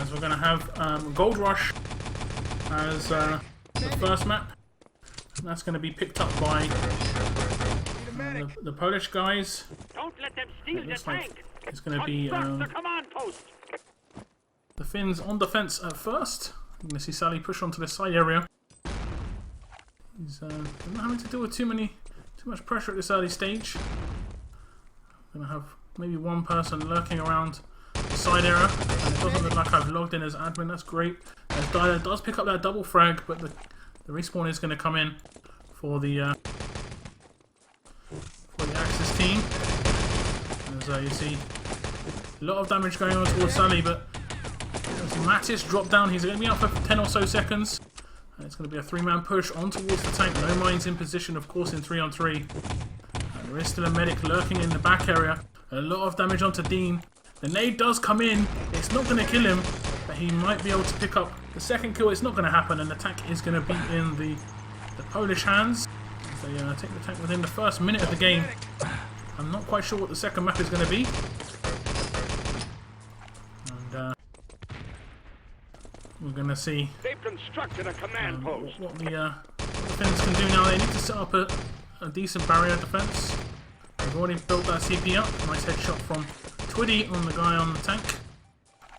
as we're going to have Gold Rush as the first map. And that's going to be picked up by the Polish guys. Don't let them steal It looks your like tank. it's going to be the command post. the Finns on defense at first. You're going to see Sally push onto the side area. He's not having to deal with too much pressure at this early stage. Going to have maybe one person lurking around the side area. And it doesn't look like I've logged in as admin. That's great. As Dyla does pick up that double frag, but the respawn is going to come in for the Axis team. As you see, a lot of damage going on towards Sally, but as Mattis dropped down, he's going to be up for 10 or so seconds. And it's going to be a 3-man push on towards the tank. No mines in position, of course, in 3-on-3. And there is still a medic lurking in the back area. A lot of damage onto Dean. The nade does come in. It's not going to kill him, but he might be able to pick up the second kill. It's not going to happen, and the tank is going to be in the Polish hands. They take the tank within the first minute of the game. I'm not quite sure what the second map is going to be. And we're going to see They've constructed a command post. what the Finns can do now. They need to set up a decent barrier defense. They've already built that CP up. Nice headshot from Twiddy on the guy on the tank.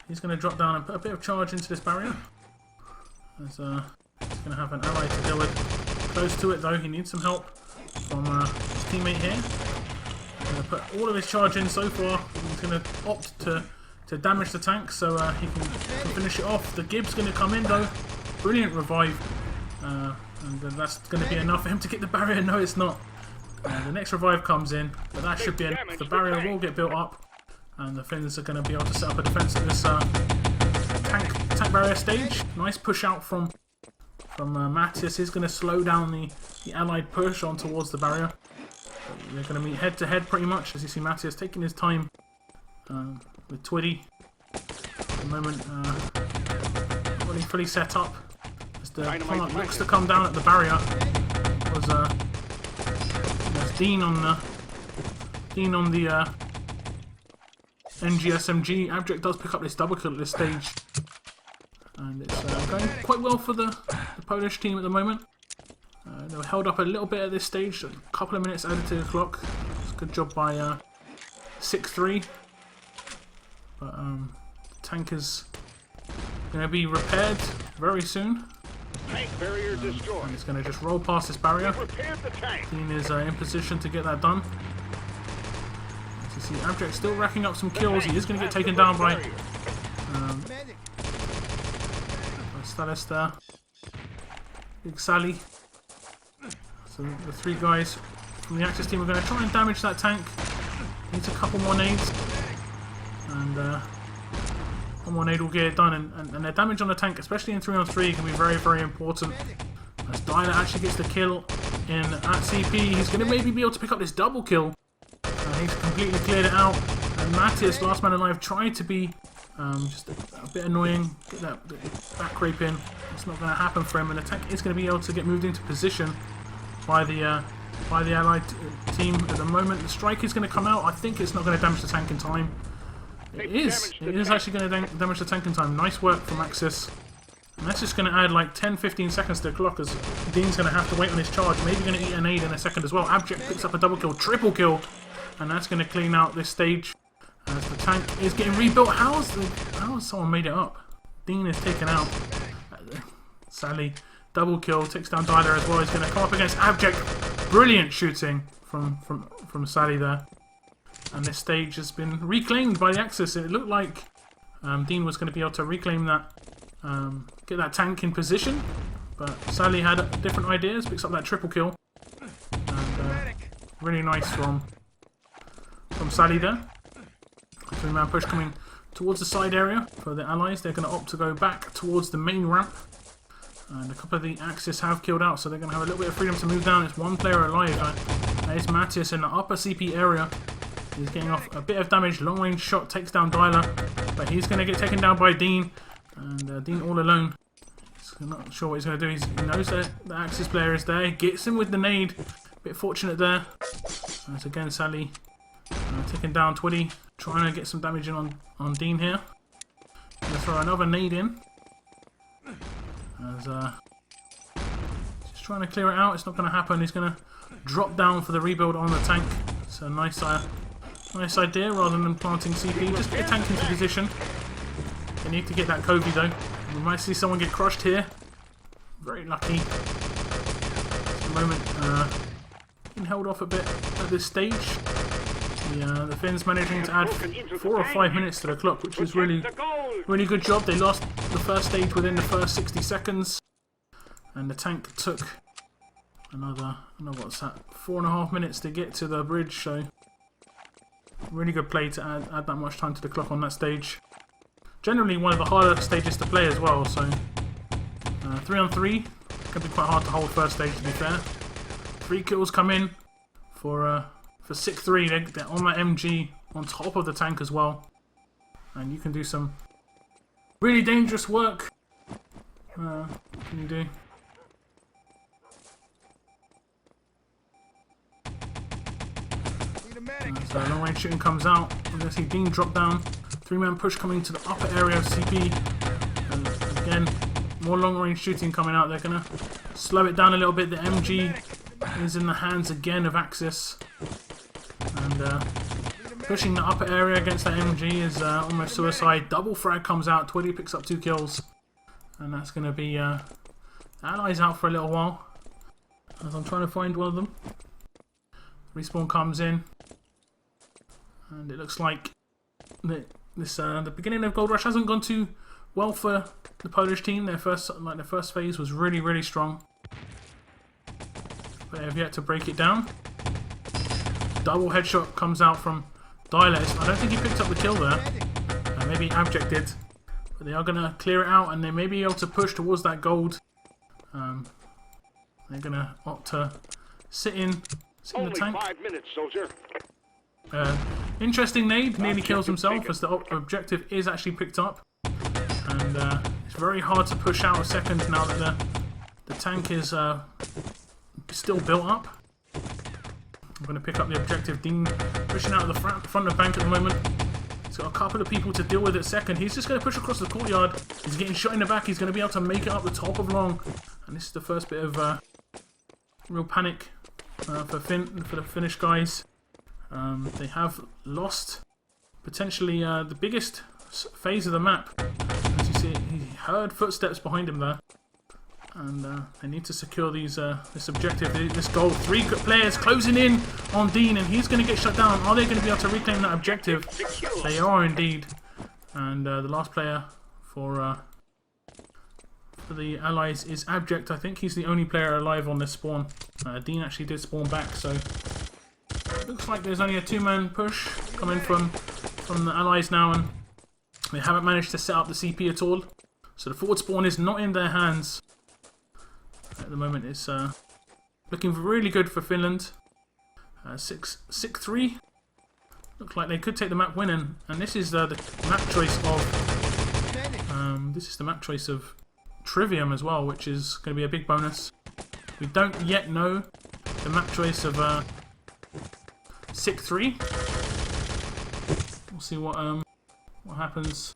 He's going to drop down and put a bit of charge into this barrier. As he's going to have an ally to deal with. Close to it though, he needs some help from his teammate here. He's going to put all of his charge in so far. He's going to opt to damage the tank so he can finish it off. The Gibb's going to come in though. Brilliant revive. And that's going to be enough for him to get the barrier. No, it's not. The next revive comes in, but that should be enough. The barrier will get built up. And the Finns are going to be able to set up a defense at this tank barrier stage. Nice push out from Mattis. Is going to slow down the allied push on towards the barrier. They're going to meet head to head pretty much, as you see Mattis taking his time with Twiddy. At the moment, already fully set up. As the plant looks to come down at the barrier. There's Dean on the NGSMG. Abject does pick up this double kill at this stage. And it's going quite well for the Polish team at the moment. They were held up a little bit at this stage, a couple of minutes added to the clock. It's a good job by SICK3. But the tank is going to be repaired very soon. Tank barrier destroyed. And it's going to just roll past this barrier. Dean is in position to get that done. As you see, Abject still racking up some kills. He is going to get taken down by Stalis there. Big Sally. So the 3 guys from the Axis team are going to try and damage that tank. Needs a couple more nades. And one more nade will get it done. And their damage on the tank, especially in 3-on-3, can be very, very important. As Dyla actually gets the kill at CP, he's going to maybe be able to pick up this double kill. He's completely cleared it out. And Mattis, last man alive, tried to be just a bit annoying, get that back rape in. It's not going to happen for him, and the tank is going to be able to get moved into position by the allied team at the moment. The strike is going to come out. I think it's not going to damage the tank in time. It is actually going to damage the tank in time. Nice work from Axis. And that's just going to add like 10-15 seconds to the clock, as Dean's going to have to wait on his charge. Maybe going to eat an aid in a second as well. Abject picks up a double kill, triple kill, and that's going to clean out this stage. As the tank is getting rebuilt. How has someone made it up? Dean is taken out. Sally, double kill, takes down Dyla as well. He's going to come up against Abject. Brilliant shooting from Sally there. And this stage has been reclaimed by the Axis. It looked like Dean was going to be able to reclaim that, get that tank in position. But Sally had different ideas, picks up that triple kill. And really nice from Sally there. 3-man push coming towards the side area for the allies. They're going to opt to go back towards the main ramp. And a couple of the Axis have killed out, so they're going to have a little bit of freedom to move down. It's one player alive. There's Mattis in the upper CP area. He's getting off a bit of damage. Long range shot takes down Dyla, but he's going to get taken down by Dean. And Dean all alone. He's not sure what he's going to do. He knows that the Axis player is there. Gets him with the nade. Bit fortunate there. As again, Sally taking down Twiddy. Trying to get some damage in on Dean here. gonna throw another nade in. As just trying to clear it out. It's not gonna happen. He's gonna drop down for the rebuild on the tank. So nice idea rather than planting CP. Just get a tank into position. They need to get that Kobe though. We might see someone get crushed here. Very lucky. At the moment, been held off a bit at this stage. The Finns managing to add 4 or 5 minutes to the clock, which is really good job. They lost the first stage within the first 60 seconds, and the tank took another what's that, 4.5 minutes to get to the bridge. So really good play to add that much time to the clock on that stage. Generally one of the harder stages to play as well. So 3-on-3 can be quite hard to hold first stage, to be fair. 3 kills come in for SICK3. They're on that MG on top of the tank as well, and you can do some really dangerous work. What can you do? So long range shooting comes out. We're going to see Dean drop down. 3-man push coming to the upper area of CP. And again, more long range shooting coming out. They're going to slow it down a little bit. The MG is in the hands again of Axis. And pushing the upper area against that MG is almost suicide. Double frag comes out. Twitty picks up 2 kills. And that's going to be allies out for a little while. As I'm trying to find one of them. Respawn comes in. And it looks like the beginning of Gold Rush hasn't gone too well for the Polish team. Their first phase was really strong, but they have yet to break it down. Double headshot comes out from Dialer. I don't think he picked up the kill there. Maybe Abject did, but they are going to clear it out, and they may be able to push towards that gold. They're going to opt to sit in the Only tank. 5 minutes, soldier. Interesting nade, nearly kills himself as the objective is actually picked up, and it's very hard to push out a second now that the tank is still built up. I'm going to pick up the objective. Dean pushing out of the front of the bank at the moment. He's got a couple of people to deal with at second. He's just going to push across the courtyard. He's getting shot in the back. He's going to be able to make it up the top of long, and this is the first bit of real panic for the Finnish guys. They have lost potentially the biggest phase of the map. As you see, he heard footsteps behind him there, and they need to secure this objective, this goal. 3 players closing in on Dean, and he's going to get shut down. Are they going to be able to reclaim that objective? They are indeed. And the last player for the Allies is Abject. I think he's the only player alive on this spawn. Dean actually did spawn back, so looks like there's only a 2-man push coming from the Allies now, and they haven't managed to set up the CP at all. So the forward spawn is not in their hands at the moment. It's looking really good for Finland. SICK3 looks like they could take the map win, and this is the map choice of Trivium as well, which is going to be a big bonus. We don't yet know the map choice of SICK3. We'll see what happens.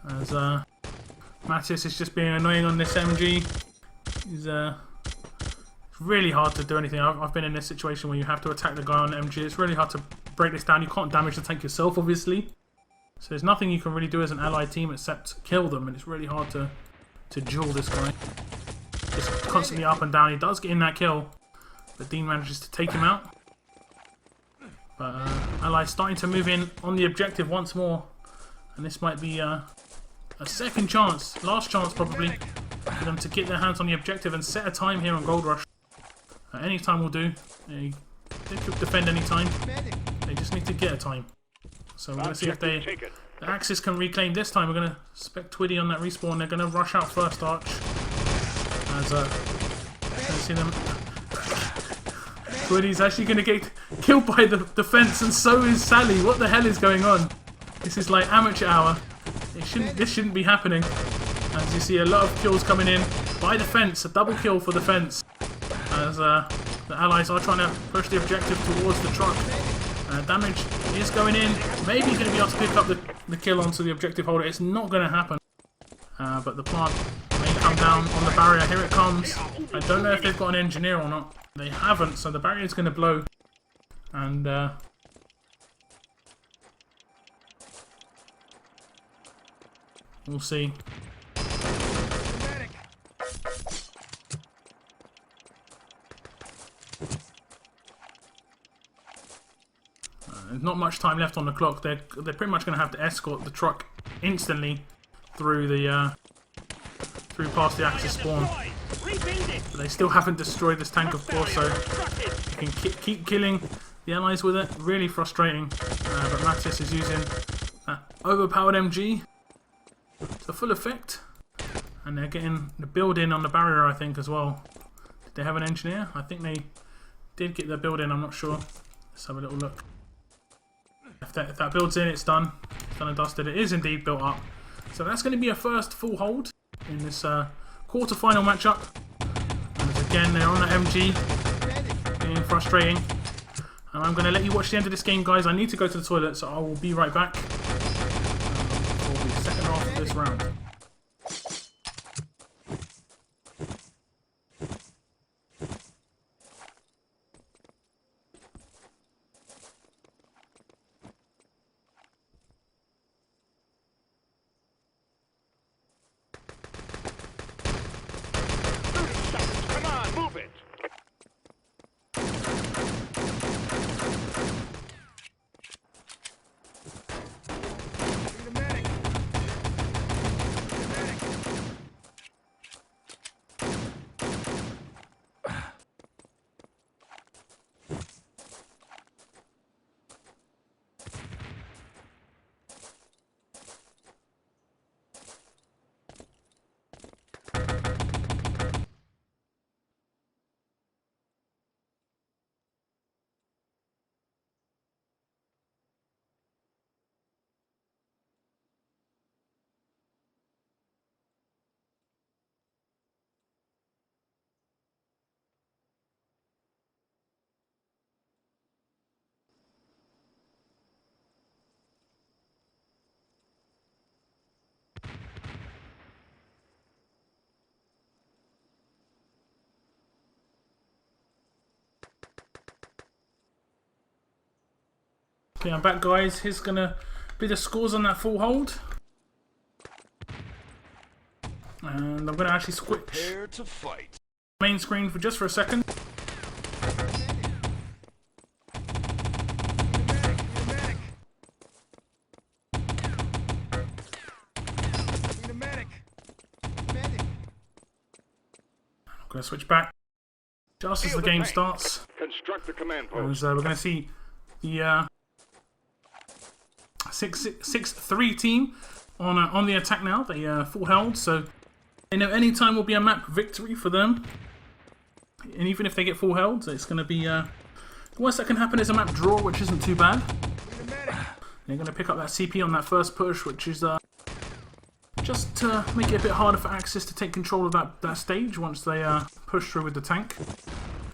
As Mattis is just being annoying on this MG. He's it's really hard to do anything. I've been in this situation where you have to attack the guy on the MG. It's really hard to break this down. You can't damage the tank yourself, obviously. So there's nothing you can really do as an allied team except kill them, and it's really hard to duel this guy. Just constantly up and down. He does get in that kill, but Dean manages to take him out. But Allies starting to move in on the objective once more, and this might be a second chance, last chance probably, for them to get their hands on the objective and set a time here on Gold Rush. Any time will do. They could defend any time. They just need to get a time. So we're going to see if the Axis can reclaim this time. We're going to spec Twitty on that respawn. They're going to rush out first arch. As see them. Twitty's actually going to get killed by the defense, and so is Sally. What the hell is going on? This is like amateur hour. This shouldn't be happening. As you see, a lot of kills coming in by the fence. A double kill for the fence. As the Allies are trying to push the objective towards the truck. Damage is going in. Maybe he's going to be able to pick up the kill onto the objective holder. It's not going to happen. But the plant may come down on the barrier. Here it comes. I don't know if they've got an engineer or not. They haven't, so the barrier is going to blow. And we'll see. There's not much time left on the clock. They're pretty much going to have to escort the truck instantly through past the Axis spawn. But they still haven't destroyed this tank, of course, so you can keep killing the allies with it. Really frustrating. But Mattis is using that overpowered MG to full effect, and they're getting the build in on the barrier, I think, as well. Did they have an engineer? I think they did get their build in. I'm not sure. Let's have a little look. If that builds in, it's done. It's done and dusted. It is indeed built up. So that's going to be a first full hold in this quarter-final matchup. And again, they're on the MG. Getting frustrating. And I'm going to let you watch the end of this game, guys. I need to go to the toilet, so I will be right back for the second half of this round. Okay, I'm back, guys. Here's gonna be the scores on that full hold. And I'm gonna actually switch to fight. Main screen for just a second. I'm gonna switch back just as the game starts. Construct the command post. As, we're gonna see the SICK3 team on the attack now. They full held, so they know any time will be a map victory for them. And even if they get full held, it's going to be the worst that can happen is a map draw, which isn't too bad. They're going to pick up that CP on that first push, which is just to make it a bit harder for Axis to take control of that stage once they push through with the tank.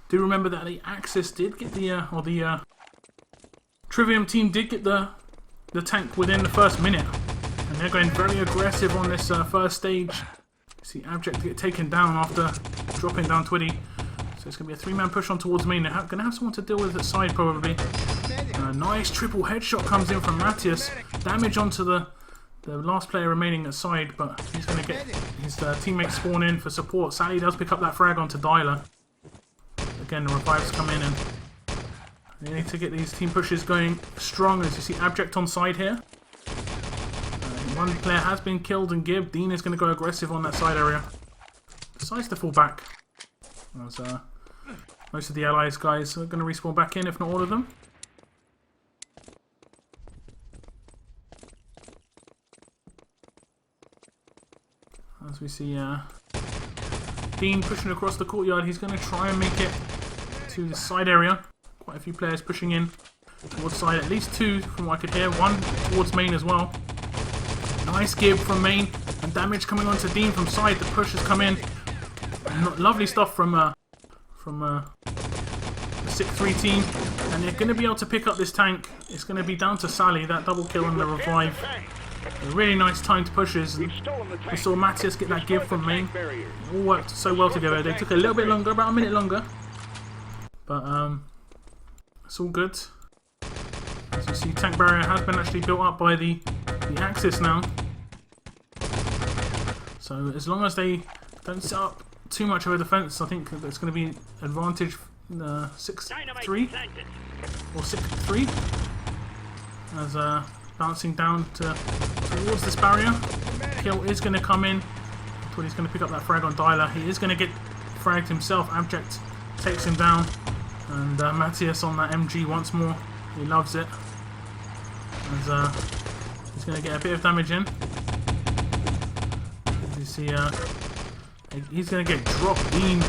Do remember that the Axis did get the TRIVIUM team did get the tank within the first minute, and they're going very aggressive on this first stage. You see Abject get taken down after dropping down Twitty, so it's going to be a three-man push on towards main. They're going to have someone to deal with at side probably. Nice triple headshot comes in from Matthias. Damage onto the last player remaining at side, but he's going to get his teammates spawn in for support. Sally does pick up that frag onto Dyler. Again, the revives come in, and they need to get these team pushes going strong. As you see Abject on side here. One player has been killed and Gib. Dean is going to go aggressive on that side area. Decides to fall back. As, most of the allies guys are going to respawn back in, if not all of them. As we see Dean pushing across the courtyard. He's going to try and make it to the side area. Quite a few players pushing in towards side. At least two from what I could hear. One towards main as well. Nice Gib from main. And damage coming onto Dean from side. The push has come in. Lovely stuff from the SICK3 team, and they're going to be able to pick up this tank. It's going to be down to Sally, that double kill and the revive. A really nice timed pushes. We saw Matthias get that give from main. It all worked so well together. They took a little bit longer, about a minute longer, but it's all good. As you see, tank barrier has been actually built up by the Axis now. So as long as they don't set up too much of a defense, I think there's going to be advantage SICK3 or SICK3 as bouncing down towards this barrier. Kill is going to come in. Thought he's going to pick up that frag on Dialer. He is going to get fragged himself. Abject takes him down, and Matthias on that MG once more. He loves it. As he's going to get a bit of damage in. As you see, he's going to get dropped. Dean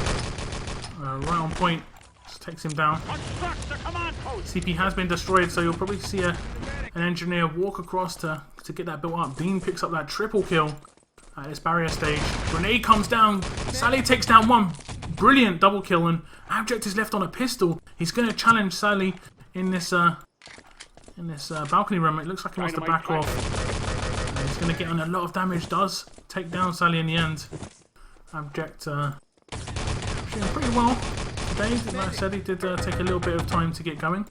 right on point. Just takes him down. CP has been destroyed, so you'll probably see an engineer walk across to get that built up. Dean picks up that triple kill at this barrier stage. Grenade comes down. Sally takes down one. Brilliant double kill, and Abject is left on a pistol. He's going to challenge Sally in this balcony room. It looks like he wants to back off. He's going to get on a lot of damage. Does take down Sally in the end. Abject shooting pretty well today. Like I said, he did take a little bit of time to get going,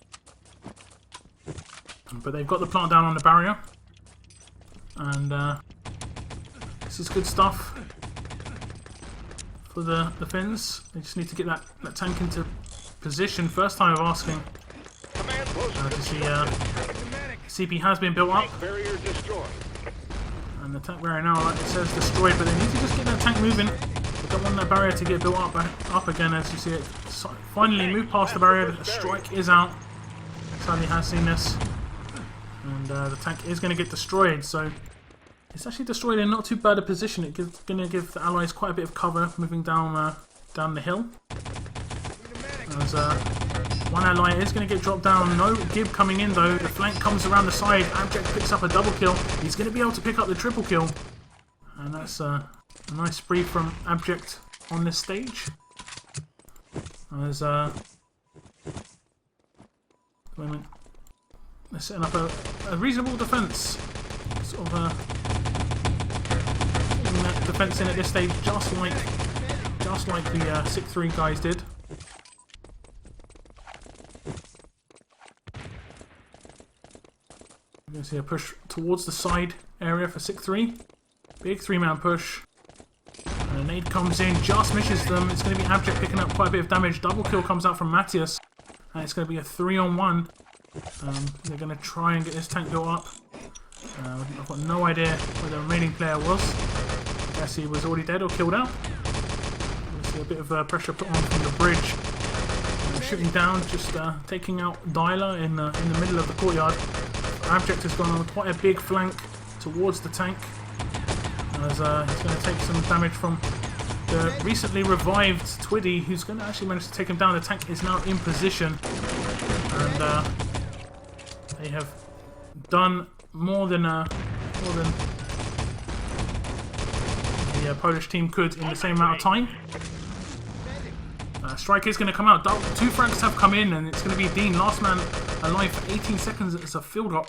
but they've got the plant down on the barrier, and this is good stuff for the Finns. They just need to get that tank into position. First time of asking. As you see, CP has been built up, and the tank barrier now, like it says, destroyed, but they need to just get that tank moving. They don't want that barrier to get built up again. As you see it finally move past the barrier. The strike is out. Sally has seen this, and the tank is going to get destroyed. So it's actually destroyed in not too bad a position. It's going to give the allies quite a bit of cover moving down the hill. As one ally is going to get dropped down. No give coming in though. The flank comes around the side. Abject picks up a double kill. He's going to be able to pick up the triple kill, and that's a nice spree from Abject on this stage. As they're setting up a reasonable defense, sort of getting that defense in at this stage, just like the SICK3 guys did. You're going to see a push towards the side area for SICK3. Big three-man push. And a nade comes in, just misses them. It's going to be Abject picking up quite a bit of damage. Double kill comes out from Matthias. And it's going to be a 3-on-1. They're going to try and get this tank built up. I've got no idea where the remaining player was. I guess he was already dead or killed out. You see a bit of pressure put on from the bridge. Shooting down, just taking out Dialer in the middle of the courtyard. Abject has gone on quite a big flank towards the tank, as he's going to take some damage from the recently revived Twiddy, who's going to actually manage to take him down. The tank is now in position, and they have done more than the Polish team could in the same amount of time. Strike is going to come out. Two frags have come in, and it's going to be Dean, last man alive for 18 seconds. It's a field op.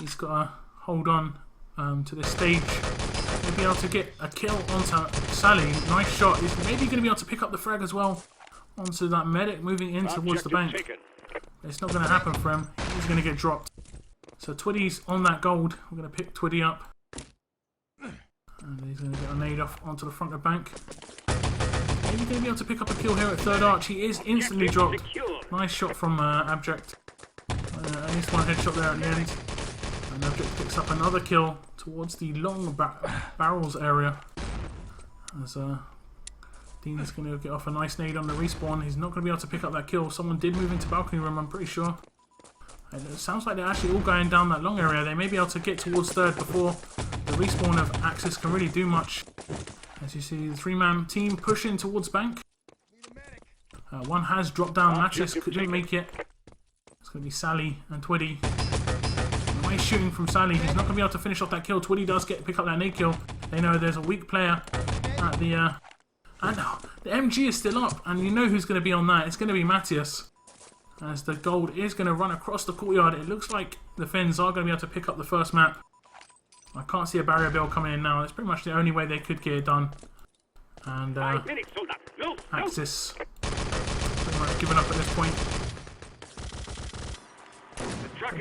He's got to hold on to this stage. He'll be able to get a kill onto Sally. Nice shot. He's maybe going to be able to pick up the frag as well onto that medic moving in towards the bank. It's not going to happen for him. He's going to get dropped. So Twiddy's on that gold. We're going to pick Twiddy up. And he's going to get a nade off onto the front of the bank. Maybe going to be able to pick up a kill here at third arch. He is instantly dropped. Nice shot from Abject. At least one headshot there at the end. And Abject picks up another kill towards the long barrels area. As Dean's going to get off a nice nade on the respawn. He's not going to be able to pick up that kill. Someone did move into balcony room, I'm pretty sure. And it sounds like they're actually all going down that long area. They may be able to get towards third before the respawn of Axis can really do much. As you see, the three-man team pushing towards bank. One has dropped down. Matthias couldn't make it. It's going to be Sally and Twiddy. Nice shooting from Sally. He's not going to be able to finish off that kill. Twiddy does pick up that nade kill. They know there's a weak player at the... and The MG is still up, and you know who's going to be on that. It's going to be Matthias. As the gold is going to run across the courtyard. It looks like the Finns are going to be able to pick up the first map. I can't see a barrier build coming in now. That's pretty much the only way they could get it done. And Axis pretty much given up at this point.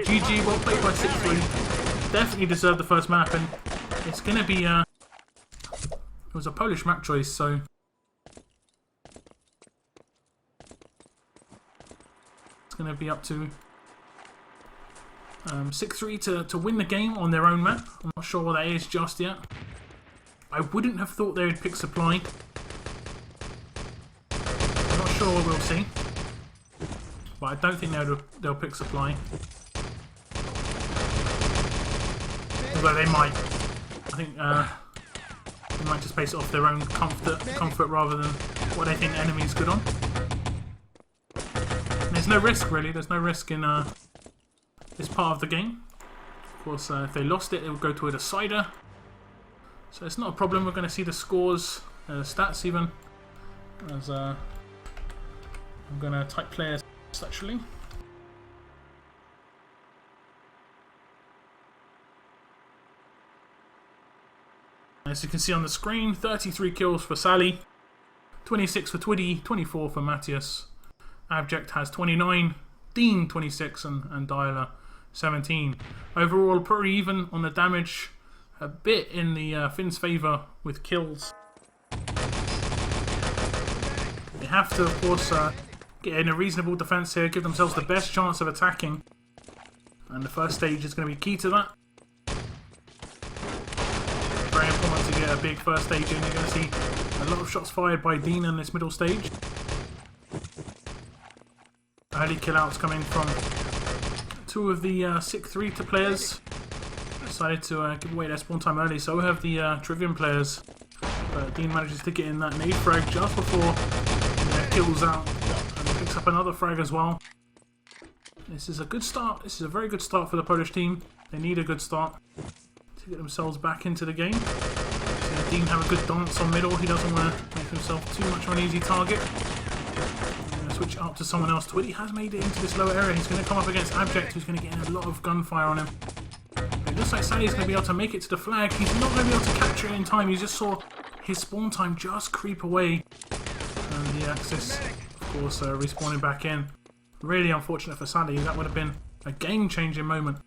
GG, well played by SICK3. Definitely deserved the first map, and it's going to be it was a Polish map choice, so it's going to be up to SICK3 to win the game on their own map. I'm not sure what that is just yet. I wouldn't have thought they would pick supply. I'm not sure, we'll see. But I don't think they'll pick supply. Although they might. I think they might just base it off their own comfort rather than what they think the enemy's good on. And there's no risk really. There's no risk in this part of the game. Of course, if they lost it, it would go to a decider. So it's not a problem. We're going to see the scores, the stats even. As I'm going to type players actually. As you can see on the screen, 33 kills for Sally, 26 for Twiddy, 24 for Matthias. Abject has 29, Dean 26 and Dialer 17. Overall pretty even on the damage, a bit in the Finns' favour with kills. They have to of course get in a reasonable defence here, give themselves the best chance of attacking. And the first stage is going to be key to that. Very important to get a big first stage in. You're going to see a lot of shots fired by Dean in this middle stage. Early kill outs coming from two of the SICK3 players. Decided to give away their spawn time early, so we have the TRIVIUM players. But Dean manages to get in that nade frag just before the kills out. And he picks up another frag as well. This is a good start. This is a very good start for the Polish team. They need a good start to get themselves back into the game. So Dean have a good dance on middle. He doesn't want to make himself too much of an easy target. Switch up to someone else. Twiddy has made it into this lower area. He's going to come up against Abject, who's going to get in a lot of gunfire on him. It looks like Sally's going to be able to make it to the flag. He's not going to be able to capture it in time. You just saw his spawn time just creep away. And the Axis, of course, respawning back in. Really unfortunate for Sally. That would have been a game-changing moment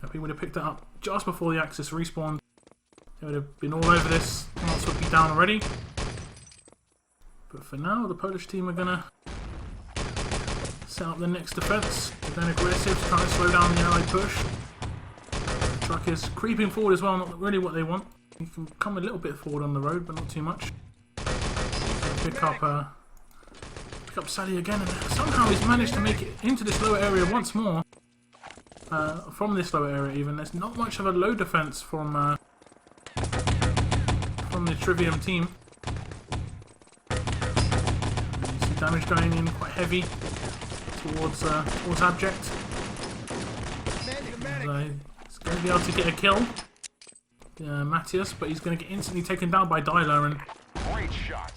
if he would have picked it up just before the Axis respawned. They would have been all over this. Knots would be down already. But for now, the Polish team are going to set up the next defence. They're then aggressive, trying to slow down the Allied push. The truck is creeping forward as well, not really what they want. You can come a little bit forward on the road, but not too much. Pick up Sally again, and somehow he's managed to make it into this lower area once more. From this lower area even. There's not much of a low defence from the TRIVIUM team. You see damage going in quite heavy towards Abject. He's going to be able to get a kill, Matthias, but he's going to get instantly taken down by Dialer. And Great shot.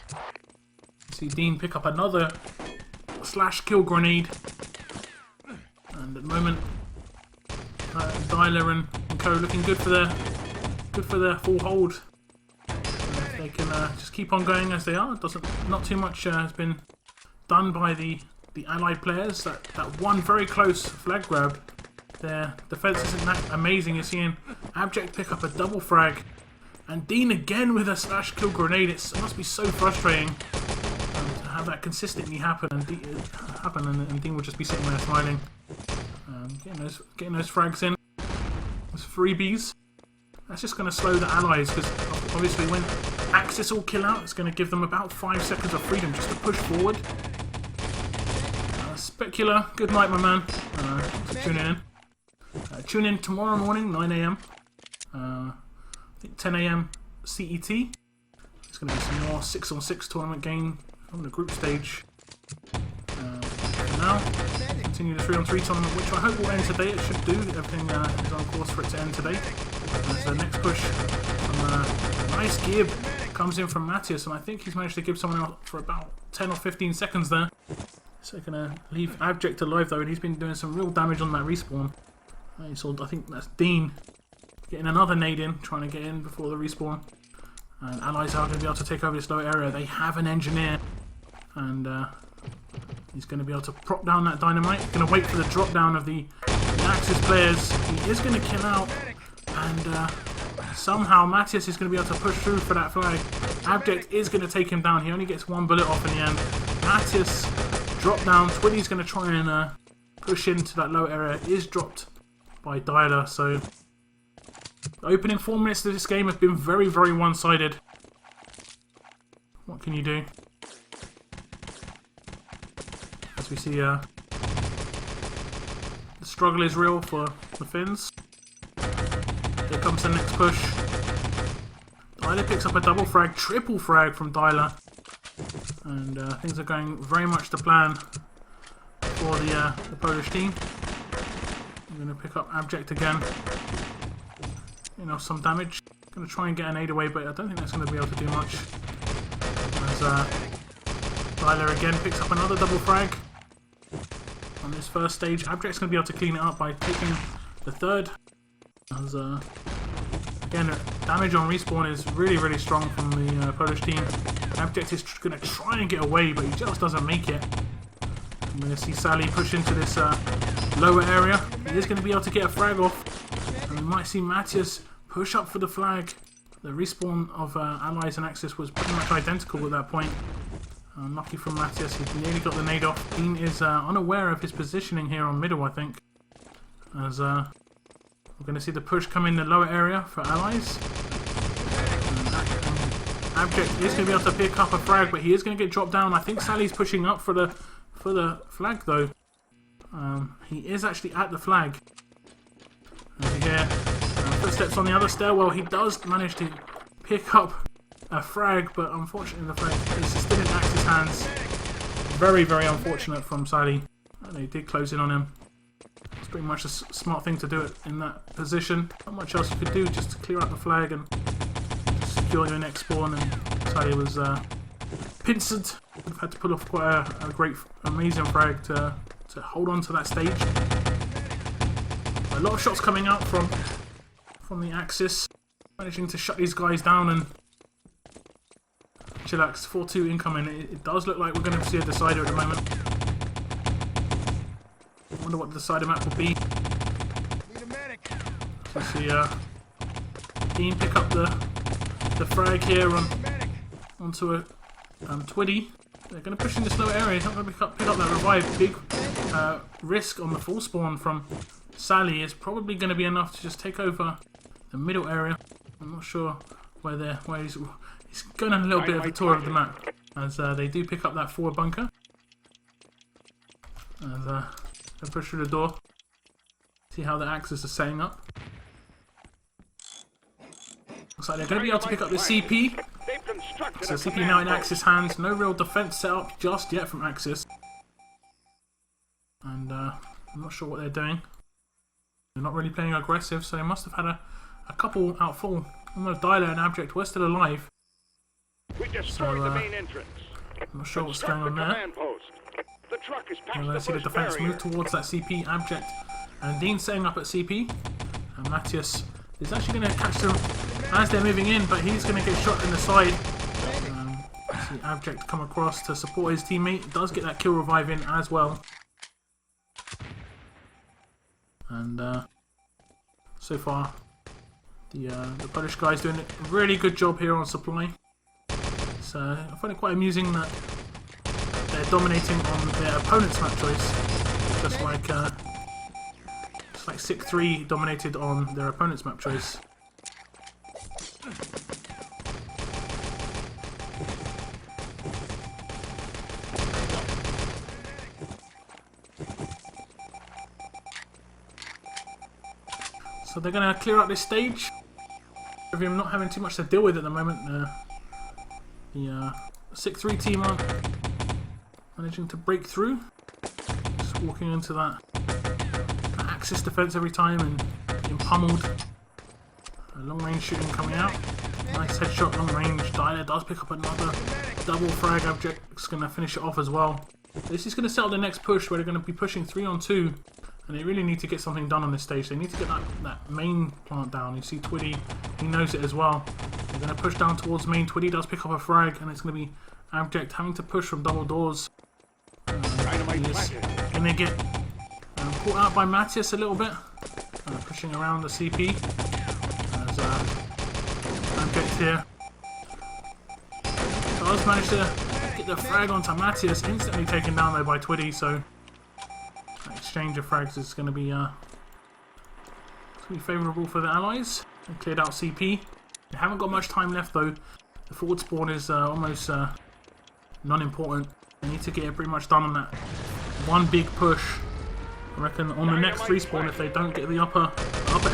See Dean pick up another slash kill grenade, and at the moment Dialer and co looking good for their full hold. If they can just keep on going as they are, not too much has been done by the Allied players. That one very close flag grab, their defense isn't that amazing. You're seeing Abject pick up a double frag, and Dean again with a slash kill grenade. It must be so frustrating to have that consistently happen, and Dean would just be sitting there smiling, getting those frags in, those freebies. That's just going to slow the Allies, because obviously when Axis all kill out, it's going to give them about 5 seconds of freedom just to push forward. Specular, good night my man. Tuning in. Tune in tomorrow morning, 9 AM. I think 10 AM CET. It's going to be some more 6-on-6 tournament game from the group stage. For now, continue the 3-on-3 tournament, which I hope will end today. It should do. Everything is on course for it to end today. There's the next push from Nice Gib. comes in from Matthias, and I think he's managed to give someone out for about 10 or 15 seconds there. So gonna leave Abject alive though, and he's been doing some real damage on that respawn. You saw, I think that's Dean getting another nade in, trying to get in before the respawn. And Allies are going to be able to take over this low area. They have an engineer, and he's going to be able to prop down that dynamite. Going to wait for the drop down of the Axis players. He is going to kill out, and somehow Matthias is going to be able to push through for that flag. Abject is going to take him down. He only gets one bullet off in the end. Matthias drop down. Twitty's going to try and push into that low area. It is dropped by Dialer, so the opening 4 minutes of this game have been very, very one-sided. What can you do? As we see, the struggle is real for the Finns. Here comes the next push. Dialer picks up a double frag, triple frag from Dialer. And things are going very much to plan for the Polish team. I'm going to pick up Abject again. You know, some damage. Going to try and get an aid away, but I don't think that's going to be able to do much. As Dialer again picks up another double frag on this first stage. Abject's going to be able to clean it up by taking the third. As again, damage on respawn is really, really strong from the Polish team. Abject is going to try and get away, but he just doesn't make it. I'm going to see Sally push into this lower area. He is going to be able to get a frag off. And we might see Matthias push up for the flag. The respawn of Allies and Axis was pretty much identical at that point. Lucky from Matthias, he nearly got the nade off. Dean is unaware of his positioning here on middle, I think. As we're going to see the push come in the lower area for Allies. Abject is going to be able to pick up a frag, but he is going to get dropped down. I think Sally's pushing up for the flag though. He is actually at the flag. As you hear footsteps on the other stairwell, he does manage to pick up a frag, but unfortunately the frag is still in Axis hands. Very, very unfortunate from Sally. They did close in on him. It's pretty much a smart thing to do it in that position. Not much else you could do, just to clear out the flag and secure your next spawn, and Sally was pincered. We've had to pull off quite a great, amazing frag to hold on to that stage. A lot of shots coming out from the Axis, managing to shut these guys down, and Chillax 4-2 incoming. It does look like we're going to see a decider at the moment. I wonder what the decider map will be. So see Dean pick up the frag here onto a Twitty. They're going to push in this lower area. He's not going to pick up that revive. Big risk on the full spawn from Sally is probably going to be enough to just take over the middle area. I'm not sure where he's going on a little bit of a tour of the map, as they do pick up that forward bunker. And they push through the door. See how the Axis are setting up. Looks like they're going to be able to pick up the CP. So CP now in Axis hands. No real defense set up just yet from Axis. And I'm not sure what they're doing. They're not really playing aggressive, so they must have had a couple outfall. Although Dialer and Abject were still alive. We destroyed the main entrance. I'm not sure what's going on there. The truck is past Let's see the defense move towards that CP. Abject and Dean setting up at CP. And Matthias is actually going to catch them as they're moving in, but he's going to get shot in the side. See Abject come across to support his teammate. Does get that kill revive in as well. And so far, the Polish guys doing a really good job here on supply. So I find it quite amusing that they're dominating on their opponent's map choice, just like SICK3 dominated on their opponent's map choice. So they're going to clear out this stage. TRIVIUM not having too much to deal with at the moment. The SICK3 team are managing to break through. Just walking into that Axis defense every time and getting pummeled. Long range shooting coming out. Nice headshot, long range. Dyler does pick up another double frag. Object's going to finish it off as well. This is going to settle the next push where they're going to be pushing 3-on-2. And they really need to get something done on this stage. They need to get that main plant down. You see Twitty, he knows it as well. They're going to push down towards main. Twitty does pick up a frag, and it's going to be Abject having to push from double doors. He's going to get caught out by Matthias a little bit. Pushing around the CP. As Abject here does manage to get the frag onto Matthias. Instantly taken down though by Twitty, so exchange of frags is going to be favourable for the allies. They cleared out CP. They haven't got much time left though. The forward spawn is almost non-important. They need to get it pretty much done on that one big push. I reckon on the next respawn, if they don't get the upper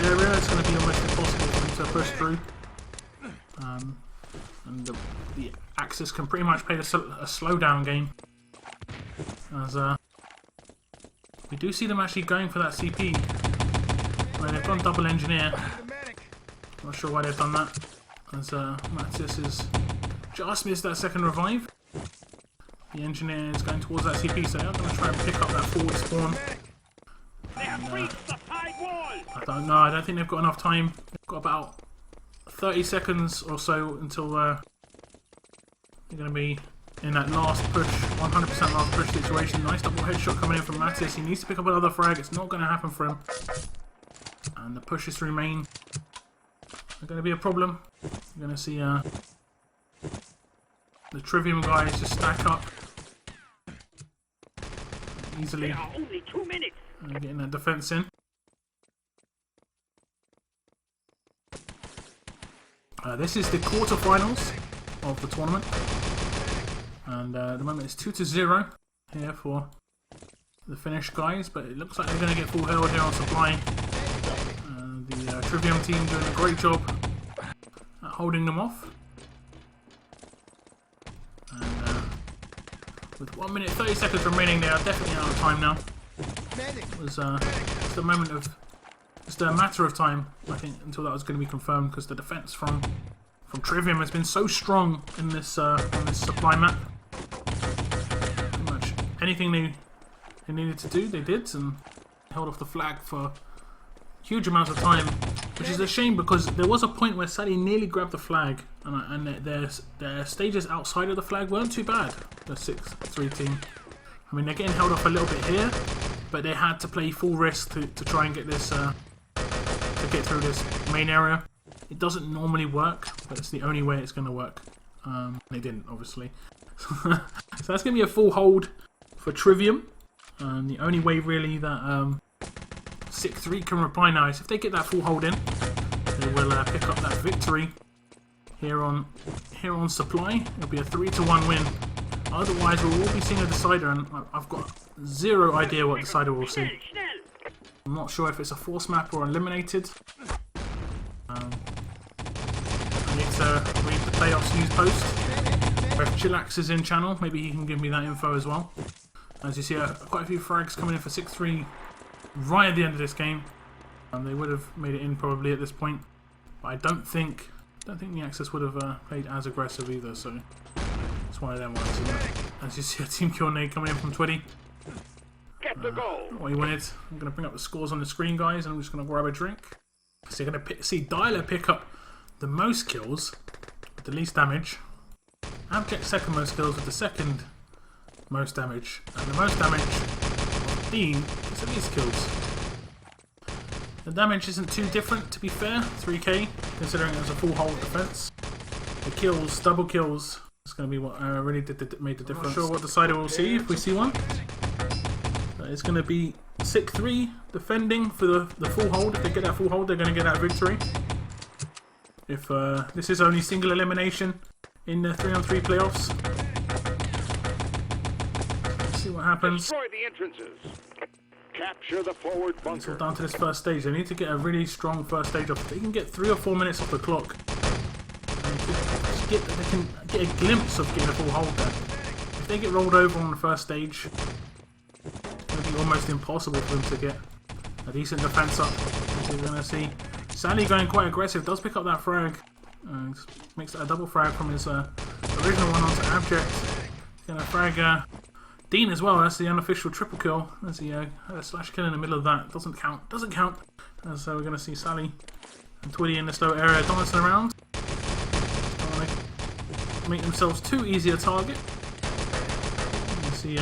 area, it's going to be almost impossible for them to push through. And the Axis can pretty much play a slowdown game. As we do see them actually going for that CP. Where they've gone double engineer. Not sure why they've done that. As Matthias has just missed that second revive. The engineer is going towards that CP, so they're going to try and pick up that forward spawn. And, I don't know, I don't think they've got enough time. They've got about 30 seconds or so until they're going to be in that last push, 100% last push situation. Nice double headshot coming in from Matthias. He needs to pick up another frag. It's not going to happen for him. And the pushes through main are going to be a problem. You're going to see the Trivium guys just stack up easily. Only 2 minutes. Getting that defense in. This is the quarterfinals of the tournament. And at the moment it's 2-0 here for the Finnish guys, but it looks like they're going to get full held here on supply. The Trivium team doing a great job at holding them off. And with 1 minute 30 seconds remaining, they are definitely out of time now. It was just a moment of, just a matter of time, I think, until that was going to be confirmed, because the defense from Trivium has been so strong in this on this supply map. Pretty much anything they needed to do, they did, and held off the flag for huge amounts of time, which is a shame because there was a point where Sally nearly grabbed the flag, and their stages outside of the flag weren't too bad. The SICK3 team. I mean, they're getting held off a little bit here, but they had to play full risk to try and get this to get through this main area. It doesn't normally work, but it's the only way it's going to work. They didn't, obviously. So that's going to be a full hold for Trivium. The only way really that SICK3 can reply now is if they get that full hold in, they will pick up that victory here on supply. It'll be a 3-1 win. Otherwise, we will be seeing a decider, and I've got zero idea what decider we'll see. I'm not sure if it's a force map or eliminated. I need to read the playoffs news post. If Chillax is in channel, maybe he can give me that info as well. As you see, quite a few frags coming in for SICK3 right at the end of this game. They would have made it in probably at this point, but I don't think the Axis would have played as aggressive either. So it's one of them ones. As you see, a team kill nade coming in from Twitty. Get the goal. What he wanted. I'm going to bring up the scores on the screen, guys, and I'm just going to grab a drink. So you're going to see Dyler pick up the most kills with the least damage. Abject second most kills with the second most damage. And the most damage of Dean is the least kills. The damage isn't too different, to be fair. 3k, considering it was a full hold defense. The kills, double kills, is going to be what really made the difference. I'm not sure what decider we'll see if we see one. It's going to be SICK3 defending for the full hold. If they get that full hold, they're going to get that victory. If this is only single elimination in the 3-on-3 playoffs. Let's see what happens. Destroy the entrances. Capture the forward bunker. It's all down to this first stage. They need to get a really strong first stage off. If they can get 3 or 4 minutes off the clock, they can get a glimpse of getting a full hold there. If they get rolled over on the first stage, almost impossible for them to get a decent defense up. As you're going to see, Sally going quite aggressive, does pick up that frag. Just makes a double frag from his original one onto Abject. He's going to frag Dean as well. That's the unofficial triple kill. As he had a slash kill in the middle of that. Doesn't count. Doesn't count. And so we're going to see Sally and Twitty in this low area dancing around. Trying to make themselves too easy a target. You can see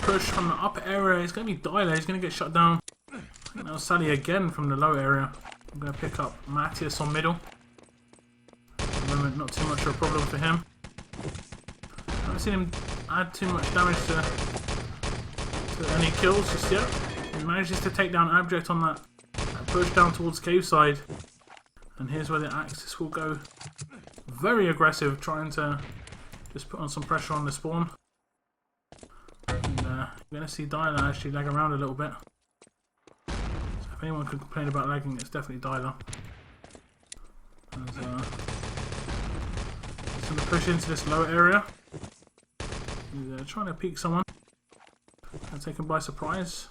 push from the upper area. It's going to be Dyla. He's going to get shut down. I think that was Sally again from the low area. I'm going to pick up Matthias on middle. At the moment, not too much of a problem for him. I haven't seen him add too much damage to any kills just yet. He manages to take down Abject on that push down towards cave side. And here's where the Axis will go very aggressive, trying to just put on some pressure on the spawn. And you're going to see Dyla actually lag around a little bit. So if anyone could complain about lagging, it's definitely Dyla. He's going to push into this lower area. He's trying to peek someone and take him by surprise.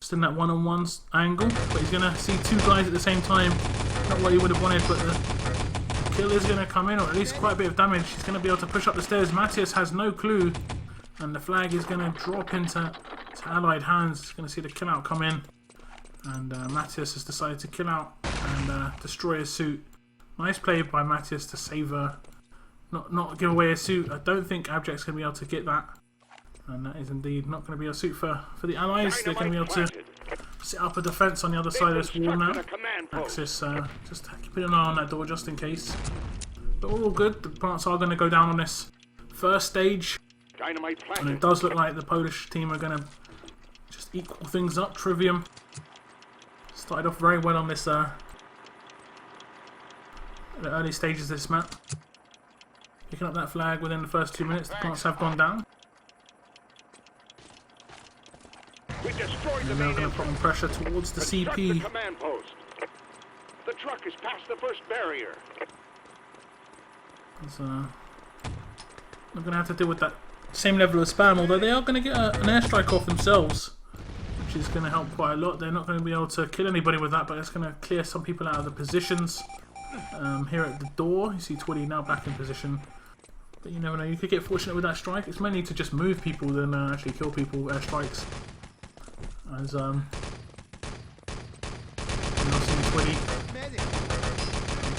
Just in that one-on-one angle, but he's going to see two guys at the same time. Not what he would have wanted, but the kill is going to come in, or at least quite a bit of damage. He's going to be able to push up the stairs. Matthias has no clue, and the flag is going to drop into allied hands. He's going to see the kill out come in, and Matthias has decided to kill out and destroy his suit. Nice play by Matthias to save not give away his suit. I don't think Abject's going to be able to get that. And that is indeed not going to be a suit for the allies. They're going to be able to set up a defense on the other side of this wall now. Axis just keeping an eye on that door just in case. But all good. The plants are going to go down on this first stage. And it does look like the Polish team are going to just equal things up. Trivium started off very well on this the early stages of this map. Picking up that flag within the first 2 minutes. The plants have gone down. And they're going to put on pressure towards the CP. The truck is past the first barrier. So, they're going to have to deal with that same level of spam, although they are going to get an airstrike off themselves, which is going to help quite a lot. They're not going to be able to kill anybody with that, but it's going to clear some people out of the positions. Here at the door, you see Twitty now back in position. But you never know, you could get fortunate with that strike. It's mainly to just move people than actually kill people with airstrikes. As you're seeing Twitty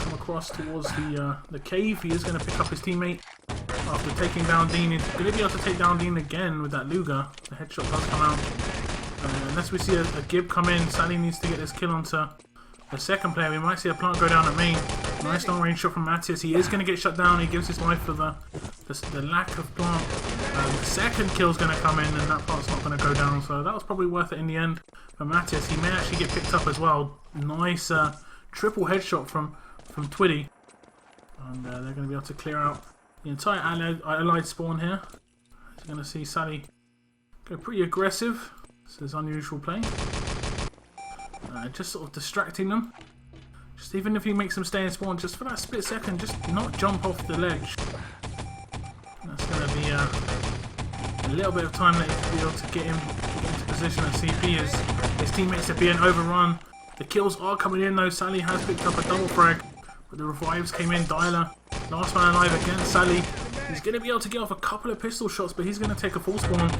come across towards the cave. He is going to pick up his teammate after taking down Dean. He's going to be able to take down Dean again with that Luger. The headshot does come out. Unless we see a Gib come in, Sally needs to get this kill onto the second player. We might see a plant go down at main. Nice long range shot from Matthias. He is going to get shut down. He gives his life for the lack of plant. The second kill is going to come in, and that plant's not going to go down. So that was probably worth it in the end. For Matthias, he may actually get picked up as well. Nice triple headshot from Twitty. And they're going to be able to clear out the entire allied spawn here. You're going to see Sally go pretty aggressive. This is unusual play. Just sort of distracting them. Just even if he makes them stay in spawn, just for that split second, just not jump off the ledge. That's going to be a little bit of time that he'll be able to get him into position at CP as his teammates are being overrun. The kills are coming in though. Sally has picked up a double frag, but the revives came in. Dyla, last man alive against Sally. He's going to be able to get off a couple of pistol shots, but he's going to take a full spawn.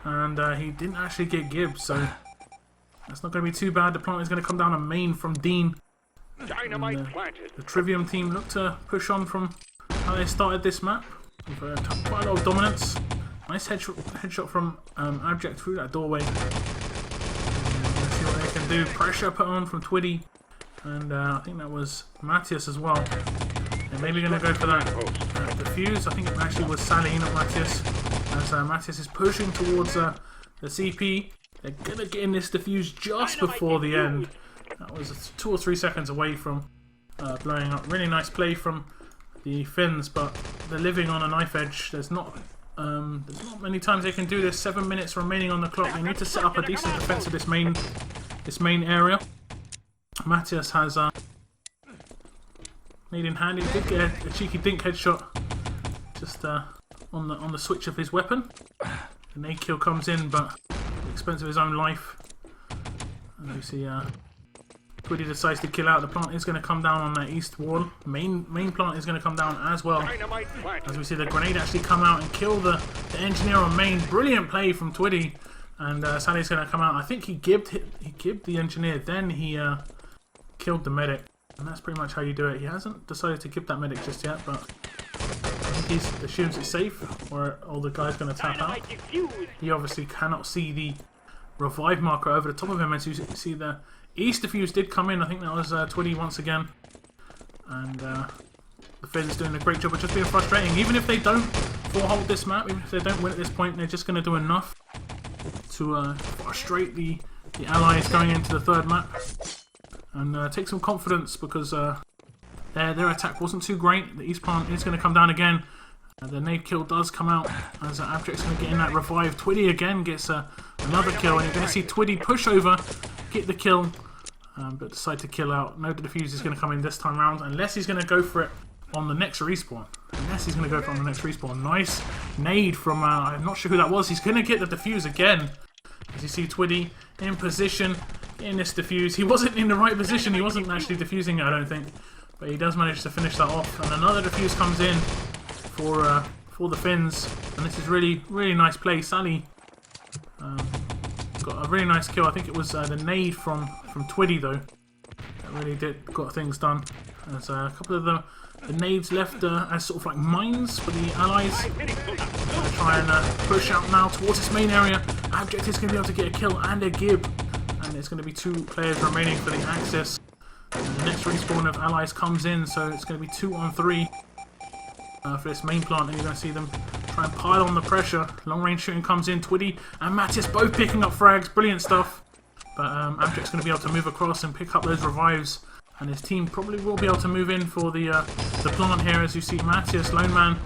And he didn't actually get Gibbs, so that's not going to be too bad. The plant is going to come down on main from Dean. Dynamite planted. The Trivium team look to push on from how they started this map. With quite a lot of dominance. Nice headshot from Abject through that doorway. Let's see what they can do. Pressure put on from Twitty. And I think that was Matthias as well. They're maybe going to go for that defuse. I think it actually was Sally, not Matthias. As Matthias is pushing towards the CP. They're going to get in this defuse just before the end. That was 2 or 3 seconds away from blowing up. Really nice play from the Finns, but they're living on a knife edge. There's not many times they can do this. 7 minutes remaining on the clock. They need to set up a decent defense of this main area. Matthias has made in hand. He did get a cheeky dink headshot just on the switch of his weapon. The nade kill comes in, but at the expense of his own life. And you see Twitty decides to kill out. The plant is going to come down on that east wall. Main plant is going to come down as well. Dynamite planted. As we see the grenade actually come out and kill the engineer on main. Brilliant play from Twitty. And Sally's going to come out. I think he gibbed the engineer. Then he killed the medic. And that's pretty much how you do it. He hasn't decided to give that medic just yet, but I think he assumes it's safe, or all the guy's going to tap out. He obviously cannot see the revive marker over the top of him. As you see, the east defuse did come in. I think that was Twitty once again. And the Finns doing a great job of just being frustrating. Even if they don't hold this map, even if they don't win at this point, they're just going to do enough to frustrate the allies going into the third map. And take some confidence, because their attack wasn't too great. The east plant is going to come down again. The nade kill does come out as Abject's going to get in that revive. Twitty again gets another kill, and you're going to see Twitty push over, get the kill, but decide to kill out. No defuse is going to come in this time around, unless he's going to go for it on the next respawn. Nice nade from, I'm not sure who that was. He's going to get the defuse again. As you see Twitty in position, in this defuse. He wasn't in the right position. He wasn't actually defusing it, I don't think. But he does manage to finish that off. And another defuse comes in for the Finns. And this is really nice play. Sally got a really nice kill. I think it was the nade from Twitty, though. That really got things done. There's a couple of the nades left as sort of like mines for the allies. Try and push out now towards this main area. Abject is going to be able to get a kill and a gib. And there's going to be 2 players remaining for the Axis. And the next respawn of allies comes in, so it's going to be 2-on-3 for this main plant. And you're going to see them try and pile on the pressure. Long range shooting comes in. Twitty and Mattis both picking up frags. Brilliant stuff. But Abject's going to be able to move across and pick up those revives. And his team probably will be able to move in for the plant here. As you see Mattis, Lone Man,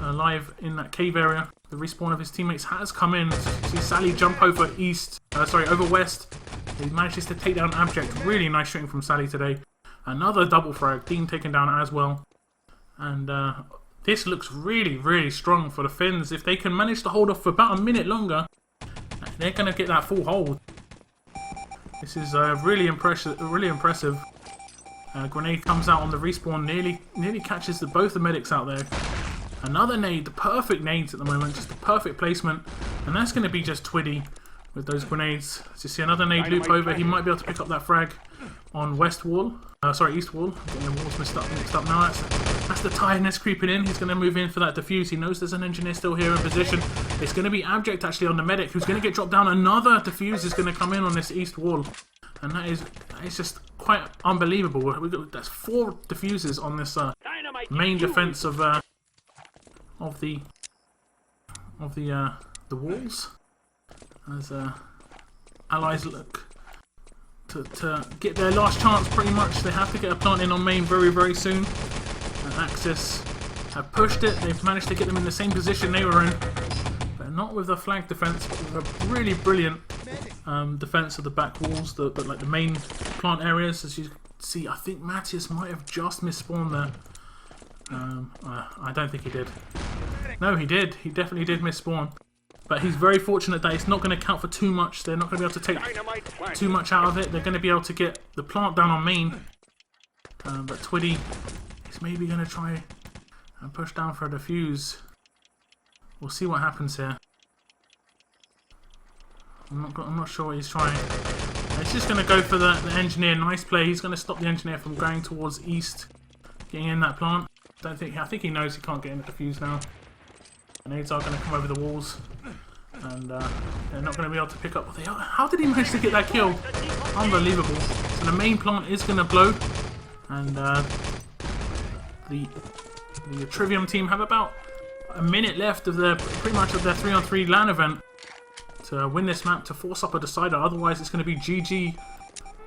alive in that cave area. The respawn of his teammates has come in. So you see Sally jump over over west. He manages to take down Abject. Really nice shooting from Sally today. Another double frag. Team taken down as well. And this looks really strong for the Finns. If they can manage to hold off for about a minute longer, they're going to get that full hold. This is really impressive. Grenade comes out on the respawn. Nearly catches both the medics out there. Another nade. The perfect nades at the moment. Just the perfect placement. And that's going to be just Twitty with those grenades. As you see another nade loop over, he might be able to pick up that frag on west wall. East wall. Getting the walls mixed up now. That's the tiredness creeping in. He's going to move in for that defuse. He knows there's an engineer still here in position. It's going to be Abject actually on the medic, who's going to get dropped down. Another defuse is going to come in on this east wall. And that is just quite unbelievable. That's 4 defuses on this main defense of the walls. As allies look to get their last chance, pretty much. They have to get a plant in on main very soon. And Axis have pushed it. They've managed to get them in the same position they were in, but not with the flank defense, but with a really brilliant defense of the back walls, like the main plant areas. As you see, I think Mattis might have just misspawned there. I don't think he did. No, he did. He definitely did misspawn. But he's very fortunate that it's not going to count for too much. They're not going to be able to take too much out of it. They're going to be able to get the plant down on main. But Twitty is maybe going to try and push down for a defuse. We'll see what happens here. I'm not sure what he's trying. He's just going to go for the engineer. Nice play. He's going to stop the engineer from going towards east, getting in that plant. I think he knows he can't get in the defuse now. Grenades are going to come over the walls, and they're not going to be able to pick up. How did he manage to get that kill? Unbelievable. So the main plant is going to blow, and the Trivium team have about a minute left of pretty much of their 3-on-3 LAN event to win this map, to force up a decider. Otherwise, it's going to be GG,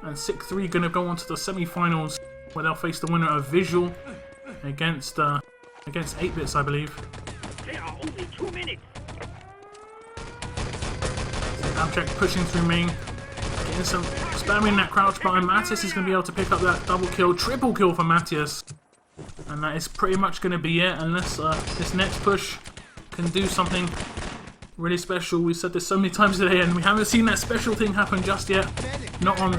and SICK3 going to go on to the semi-finals, where they'll face the winner of Visual against 8-Bits, I believe. There are only 2 minutes. Abject pushing through main, getting some spamming that crouch button. Mattis is going to be able to pick up that double kill, triple kill for Mattis, and that is pretty much going to be it, unless this next push can do something Really special. We said this so many times today, and we haven't seen that special thing happen just yet. Not on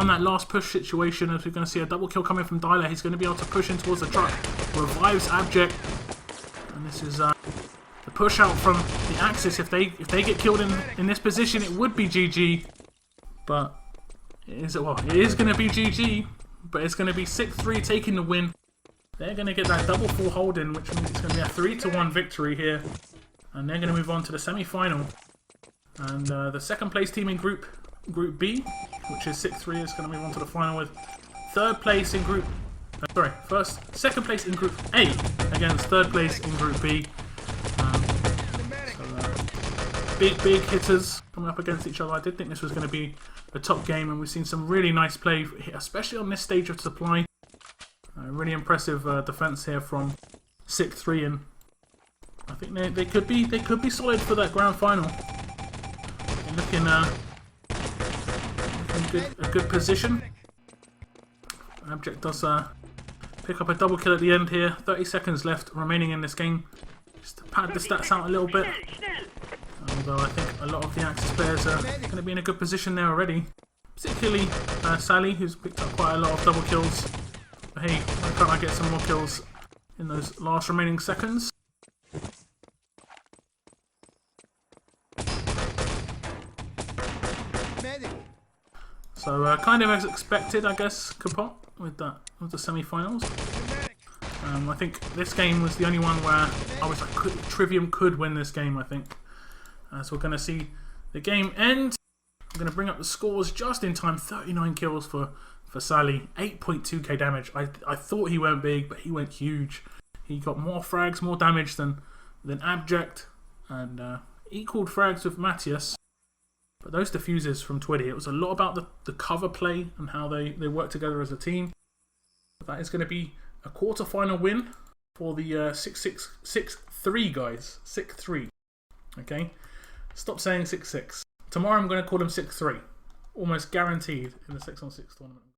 that last push situation, as we're going to see a double kill coming from Dyler. He's going to be able to push in towards the truck. Revives Abject, and this is the push out from the Axis. If they get killed in this position, it would be GG. But it is going to be GG. But it's going to be SICK3 taking the win. They're going to get that double full hold in, which means it's going to be a 3-1 victory here. And they're going to move on to the semi-final. And the second place team in Group B, which is SICK3, is going to move on to the final with second place in Group A against third place in Group B. Big hitters coming up against each other. I did think this was going to be a top game, and we've seen some really nice play, especially on this stage of supply. Really impressive defense here from SICK3, and I think they could be solid for that grand final. They're looking a good position. Abject does pick up a double kill at the end here. 30 seconds left remaining in this game. Just to pad the stats out a little bit. Although I think a lot of the Axis players are going to be in a good position there already. Particularly Sally, who's picked up quite a lot of double kills. But hey, why can't I get some more kills in those last remaining seconds? So kind of as expected, I guess, Kapot with the semi-finals. I think this game was the only one where I was like, Trivium could win this game, I think. So we're going to see the game end. I'm going to bring up the scores just in time. 39 kills for Sally, 8.2k damage. I thought he went big, but he went huge. He got more frags, more damage than Abject, and equaled frags with Matthias. But those diffuses from Twitty, it was a lot about the cover play and how they work together as a team. But that is going to be a quarter-final win for the SICK3 guys. SICK3. Okay? Stop saying 6-6. Tomorrow I'm going to call them SICK3. Almost guaranteed in the 6-on-6 tournament.